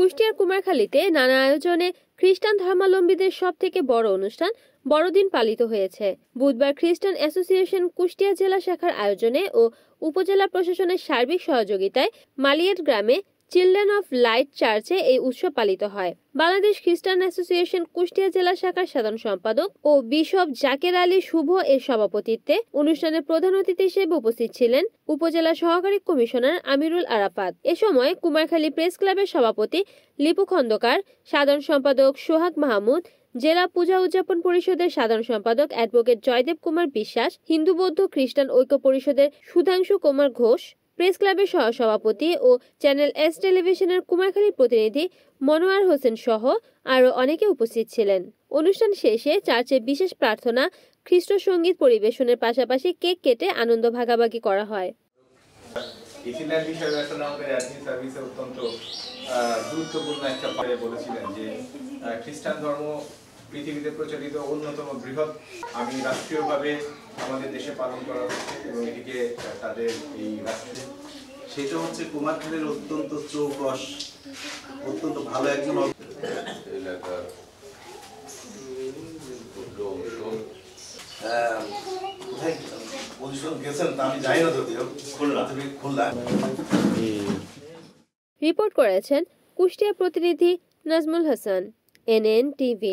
কুষ্টিয়ার কুমারখালীতে নানা আয়োজনে খ্রিস্টান ধর্মাবলম্বীদের সবথেকে বড় অনুষ্ঠান বড়দিন পালিত হয়েছে। বুধবার খ্রিস্টান অ্যাসোসিয়েশন কুষ্টিয়া জেলা শাখার আয়োজনে ও উপজেলা প্রশাসনের সার্বিক সহযোগিতায় মালিয়াট গ্রামে চিলড্রেন অফ লাইট চার্চে এই উৎসব পালিত হয়। বাংলাদেশ খ্রিস্টান অ্যাসোসিয়েশন কুষ্টিয়া জেলা শাখার সাধারণ সম্পাদক ও বিশপ জাকের আলী শুভ এর সভাপতিত্বে অনুষ্ঠানে প্রধান অতিথি হিসেবে উপস্থিত ছিলেন উপজেলা সহকারী কমিশনার আমিরুল আরাফাত। এ সময় কুমারখালী প্রেস ক্লাবের সভাপতি লিপু খন্দকার, সাধারণ সম্পাদক সোহাগ মাহমুদ, জেলা পূজা উদযাপন পরিষদের সাধারণ সম্পাদক অ্যাডভোকেট জয়দেব কুমার বিশ্বাস, হিন্দু বৌদ্ধ খ্রিস্টান ঐক্য পরিষদের সুধাংশু কুমার ঘোষ, প্রেস ক্লাবের সহসভাপতি ও চ্যানেল এস টেলিভিশনের কুমারখালী প্রতিনিধি মনোয়ার হোসেন সহ আরও অনেকে উপস্থিত ছিলেন। অনুষ্ঠান শেষে চার্চে বিশেষ প্রার্থনা, খ্রিস্ট সঙ্গীত পরিবেশনের পাশাপাশি কেক কেটে আনন্দ ভাগাভাগি করা হয়। ইথিলিয়ান বিষয় আমাদের অ্যাডমিন সার্ভিসে অত্যন্ত গুরুত্বপূর্ণ একটা পারে বলেছিলেন যে খ্রিস্টান ধর্ম পৃথিবীতে প্রচলিত অন্যতম বৃহৎ আমি রাষ্ট্রীয়ভাবে আমাদের দেশে পালন করা হচ্ছে এবং এটিকে তাদের এই রাষ্ট্রে সেটা হচ্ছে কুমারখালীর অত্যন্ত চৌকস, অত্যন্ত ভালো একজন এলাকার পজিশন গেছেন তা আমি জানি না, যদিও খুলনা। রিপোর্ট করেছেন কুষ্টিয়া প্রতিনিধি নাজমুল হাসান, NN TV।